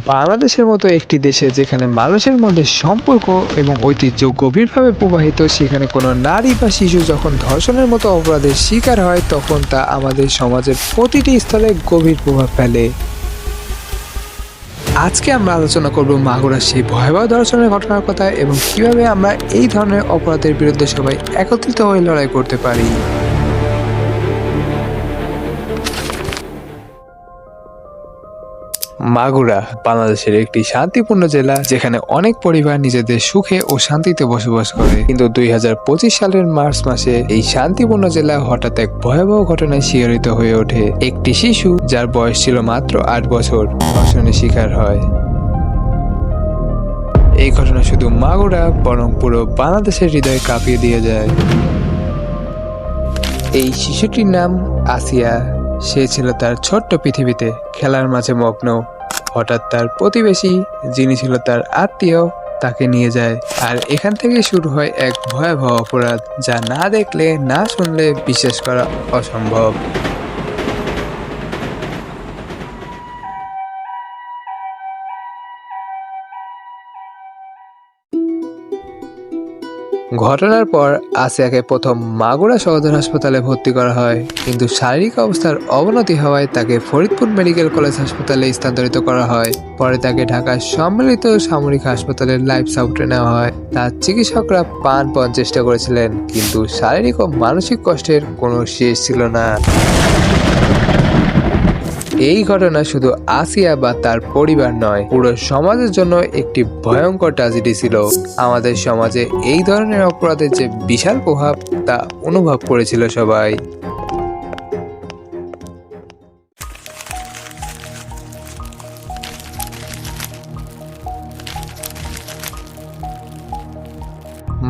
বাংলাদেশের মতো একটি দেশে যেখানে মানুষের মধ্যে সম্পর্ক এবং ঐতিহ্য গভীরভাবে প্রবাহিত, সেখানে কোনো নারী বা শিশু যখন ধর্ষণের মতো অপরাধের শিকার হয় তখন তা আমাদের সমাজের প্রতিটি স্থলে গভীর প্রভাব ফেলে। আজকে আমরা আলোচনা করব মাগুরার সেই ভয়াবহ ধর্ষণের ঘটনার কথা এবং কিভাবে আমরা এই ধরনের অপরাধের বিরুদ্ধে সবাই একত্রিত হয়ে লড়াই করতে পারি। মাগুরা বাংলাদেশের একটি শান্তিপূর্ণ জেলা, যেখানে অনেক পরিবার নিজেদের সুখে ও শান্তিতে বসবাস করে। কিন্তু 2025 সালের মার্চ মাসে এই শান্তিপূর্ণ জেলা হঠাৎ এক ভয়াবহ ঘটনায় শিহরিত হয়ে ওঠে। একটি শিশু যার বয়স ছিল মাত্র 8 বছর ধর্ষণের শিকার হয়। এই ঘটনা শুধু মাগুরা বরং পুরো বাংলাদেশের হৃদয় কাঁপিয়ে দিয়ে যায়। এই শিশুটির নাম আসিয়া। সে ছিল তার ছোট্ট পৃথিবীতে খেলার মাঝে মগ্ন। হঠাৎ তার প্রতিবেশী, যিনি ছিল তার আত্মীয়, তাকে নিয়ে যায়। আর এখান থেকে শুরু হয় এক ভয়াবহ অপরাধ, যা না দেখলে না শুনলে বিশ্বাস করা অসম্ভব। ঘটনার পর আসিয়াকে প্রথম মাগুরা সদর হাসপাতালে ভর্তি করা হয়, কিন্তু শারীরিক অবস্থার অবনতি হওয়ায় তাকে ফরিদপুর মেডিকেল কলেজ হাসপাতালে স্থানান্তরিত করা হয়। পরে তাকে ঢাকার সম্মিলিত সামরিক হাসপাতালের লাইফ সাপোর্টে নেওয়া হয়। তার চিকিৎসকরা প্রাণপণ চেষ্টা করেছিলেন, কিন্তু শারীরিক ও মানসিক কষ্টের কোনো শেষ ছিল না। এই ঘটনা শুধু আসিয়া বা তার পরিবার নয়, পুরো সমাজের জন্য একটি ভয়ঙ্কর ট্র্যাজেডি ছিল। আমাদের সমাজে এই ধরনের অপরাধের যে বিশাল প্রভাব তা অনুভব করেছিল সবাই।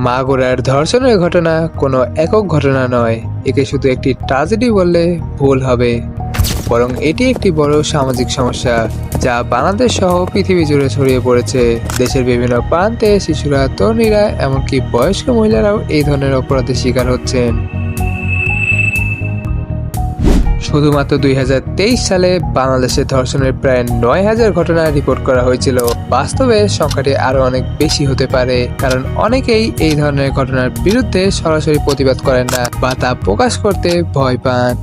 মাগুরার ধর্ষণের ঘটনা কোনো একক ঘটনা নয়। একে শুধু একটি ট্র্যাজেডি বললে ভুল হবে, বরং এটি একটি বড় সামাজিক সমস্যা যা বাংলাদেশ সহ পৃথিবী জুড়ে ছড়িয়ে পড়েছে। দেশের বিভিন্ন প্রান্তে শিশুরা, তরুণীরা, এমনকি বয়স্ক মহিলারাও এই ধরনের অপরাধের শিকার হচ্ছেন। শুধুমাত্র 2023 সালে বাংলাদেশে ধর্ষণের প্রায় 9,000 ঘটনা রিপোর্ট করা হয়েছিল। বাস্তবে সংখ্যাটি আরো অনেক বেশি হতে পারে, কারণ অনেকেই এই ধরনের ঘটনার বিরুদ্ধে সরাসরি প্রতিবাদ করেন না বা তা প্রকাশ করতে ভয় পান।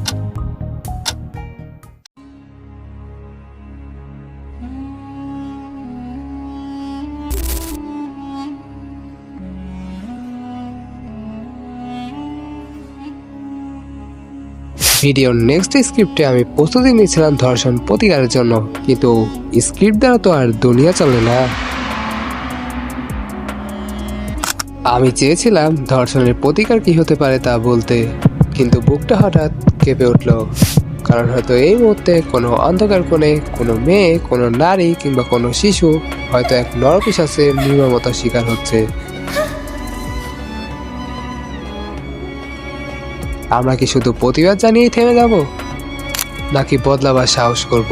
ভিডিওর নেক্সট স্ক্রিপ্টে আমি প্রস্তুতি নিয়েছিলাম ধর্ষণ প্রতিকারের জন্য, কিন্তু স্ক্রিপ্ট দ্বারা তো আর দুনিয়া চলে না। আমি চেয়েছিলাম ধর্ষণের প্রতিকার কি হতে পারে তা বলতে, কিন্তু বুকটা হঠাৎ কেঁপে উঠল। কারণ হয়তো এই মুহূর্তে কোনো অন্ধকার কোণে কোনো মেয়ে, কোনো নারী কিংবা কোনো শিশু হয়তো এক নরপিশাচের নির্মমতার শিকার হচ্ছে। আমরা কি শুধু প্রতিবাদ জানিয়েই থেমে যাব, নাকি বদলাবার সাহস করব?